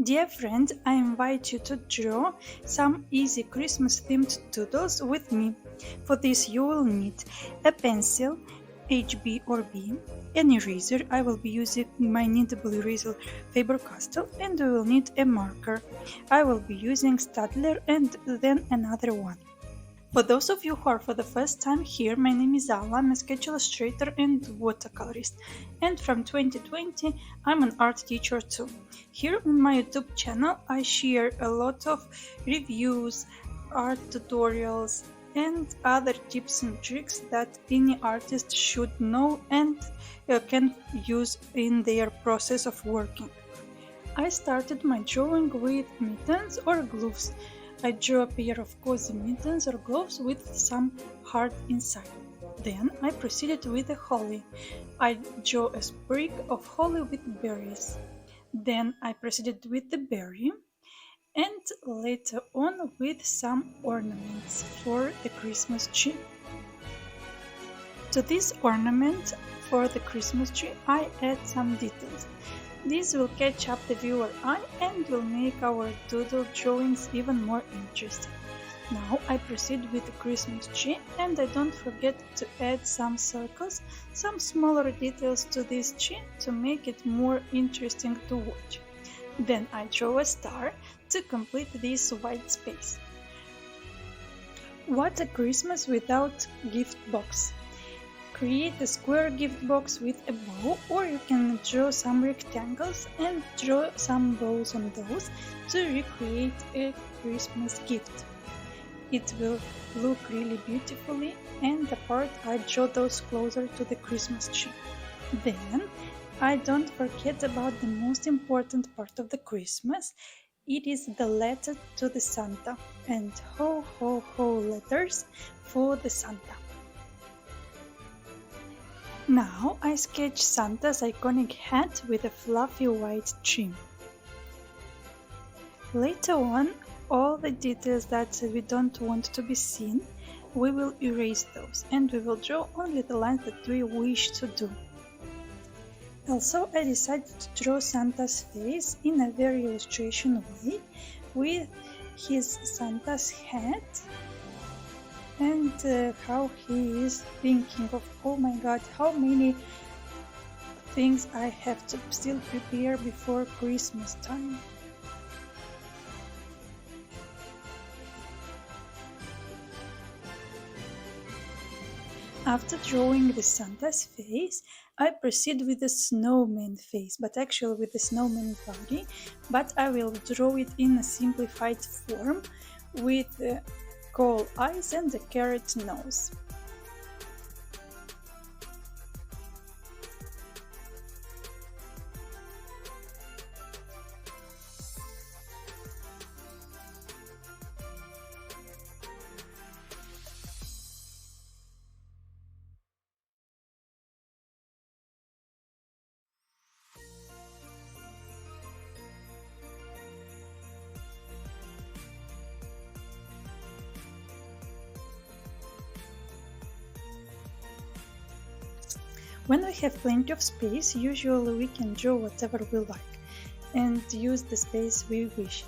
Dear friends, I invite you to draw some easy Christmas themed doodles with me. For this, you will need a pencil, HB or B, an eraser. I will be using my kneadable eraser Faber-Castell, and we will need a marker. I will be using Stadler and then another one. For those of you who are for the first time here, my name is Ala. I'm a sketch illustrator and watercolorist. And from 2020, I'm an art teacher too. Here on my YouTube channel, I share a lot of reviews, art tutorials, and other tips and tricks that any artist should know and can use in their process of working. I started my drawing with mittens or gloves. I drew a pair of cozy mittens or gloves with some heart inside. Then I proceeded with the holly. I drew a sprig of holly with berries. Then I proceeded with the berry and later on with some ornaments for the Christmas tree. To this ornament for the Christmas tree, I add some details. This will catch up the viewer eye and will make our doodle drawings even more interesting. Now I proceed with the Christmas tree and I don't forget to add some circles, some smaller details to this tree to make it more interesting to watch. Then I draw a star to complete this white space. What a Christmas without gift box! Create a square gift box with a bow, or you can draw some rectangles and draw some bows on those to recreate a Christmas gift. It will look really beautifully, and apart I draw those closer to the Christmas tree. Then I don't forget about the most important part of the Christmas. It is the letter to the Santa, and ho ho ho letters for the Santa. Now I sketch Santa's iconic hat with a fluffy white trim. Later on, all the details that we don't want to be seen, we will erase those and we will draw only the lines that we wish to do. Also, I decided to draw Santa's face in a very illustration way with his Santa's hat and how he is thinking of, oh my god, how many things I have to still prepare before Christmas time. After drawing the Santa's face, I proceed with the Snowman face, but actually with the snowman body, but I will draw it in a simplified form with coal eyes and a carrot nose. When we have plenty of space, usually we can draw whatever we like and use the space we wish.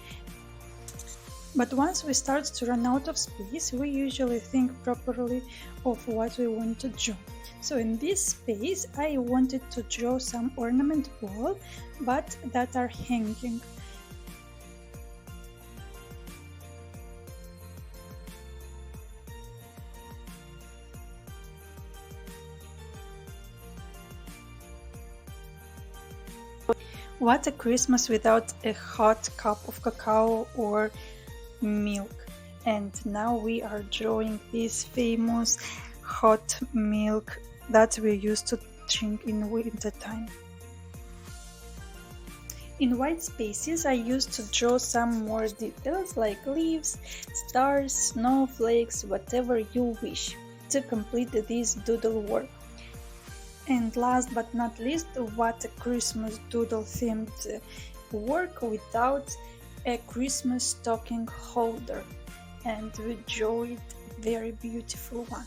But once we start to run out of space, we usually think properly of what we want to draw. So in this space, I wanted to draw some ornament ball, but that are hanging. What a Christmas without a hot cup of cacao or milk. And now we are drawing this famous hot milk that we used to drink in winter time. In white spaces I used to draw some more details like leaves, stars, snowflakes, whatever you wish to complete this doodle work. And last but not least, what a Christmas doodle themed work without a Christmas stocking holder, and we draw it very beautiful one.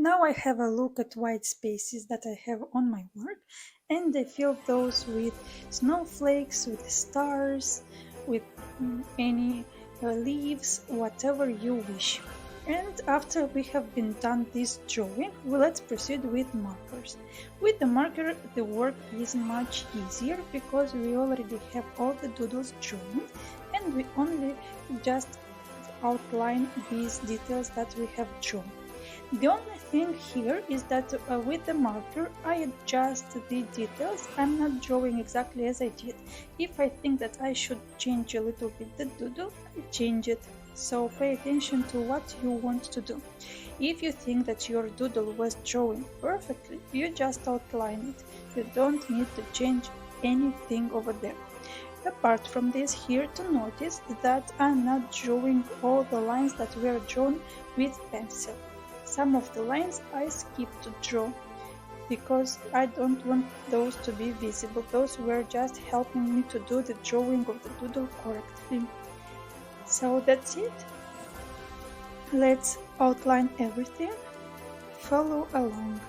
Now I have a look at white spaces that I have on my work, and I fill those with snowflakes, with stars, with any leaves, whatever you wish. And after we have been done this drawing, let's proceed with markers. With the marker, the work is much easier because we already have all the doodles drawn, and we only just outline these details that we have drawn. The only thing here is that with the marker I adjust the details. I'm not drawing exactly as I did. If I think that I should change a little bit the doodle, I change it. So pay attention to what you want to do. If you think that your doodle was drawing perfectly, you just outline it. You don't need to change anything over there. Apart from this, here to notice that I'm not drawing all the lines that were drawn with pencil. Some of the lines I skip to draw because I don't want those to be visible. Those were just helping me to do the drawing of the doodle correctly. So that's it. Let's outline everything. Follow along.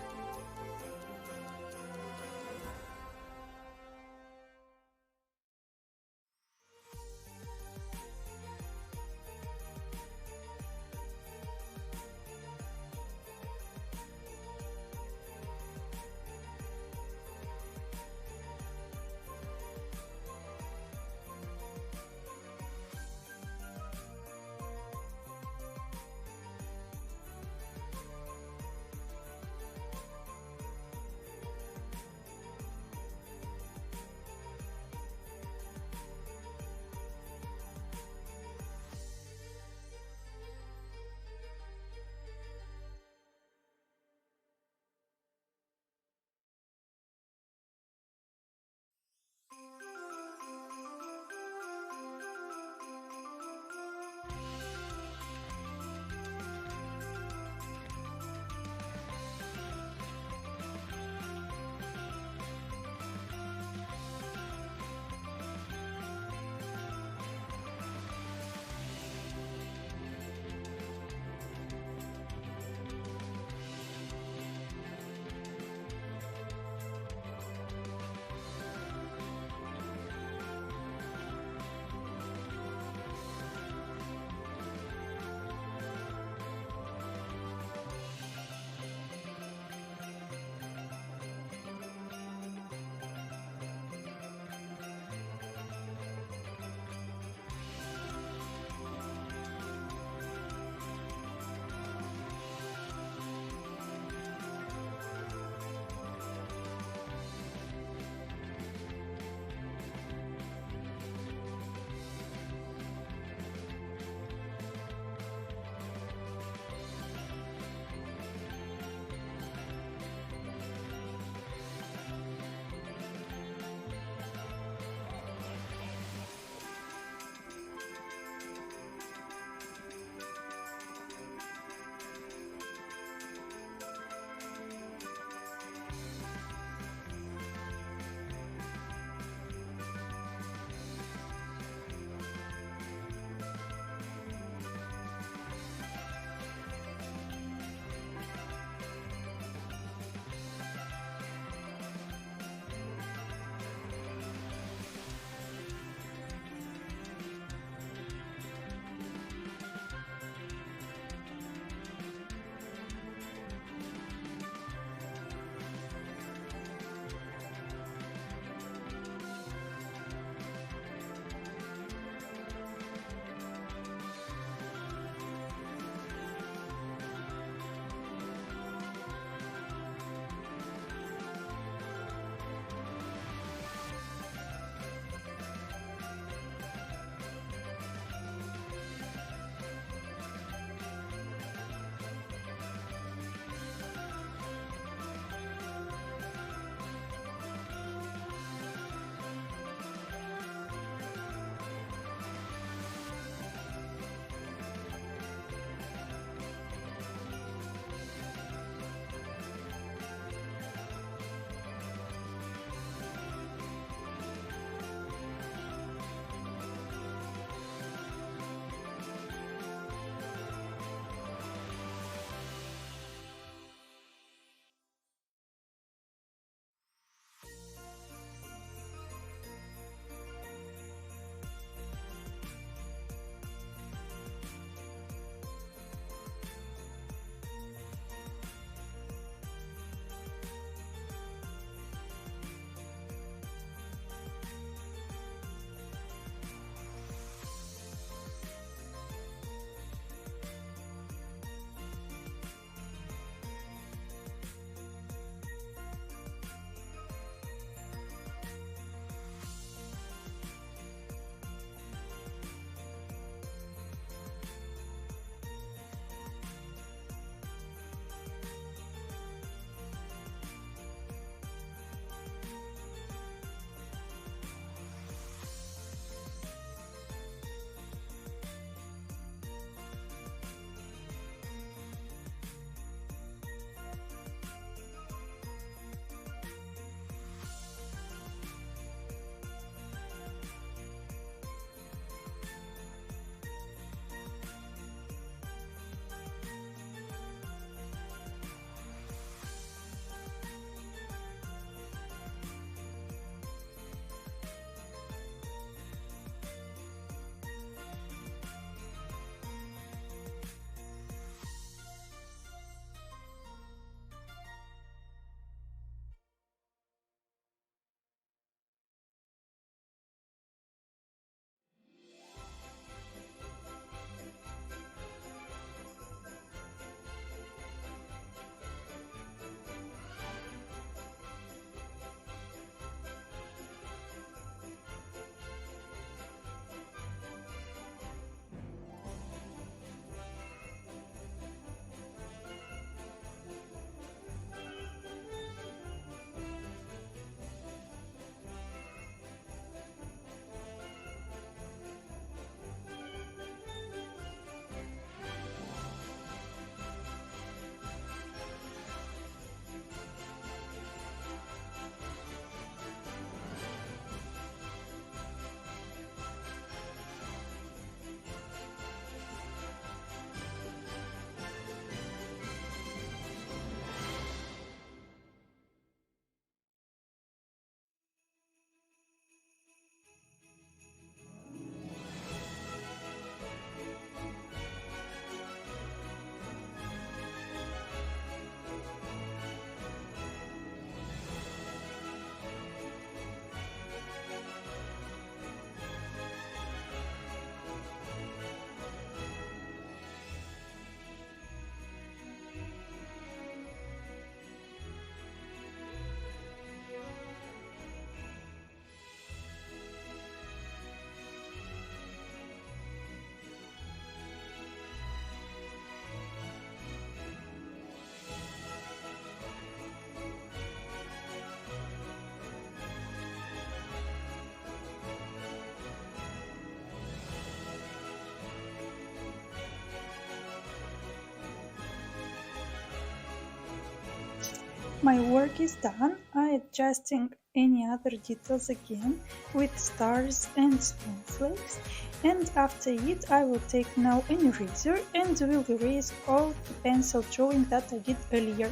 My work is done. I adjusting any other details again with stars and snowflakes, and after it I will take now an eraser and will erase all the pencil drawing that I did earlier.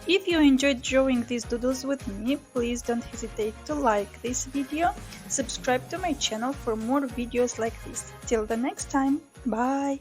If you enjoyed drawing these doodles with me, please don't hesitate to like this video, subscribe to my channel for more videos like this. Till the next time, bye!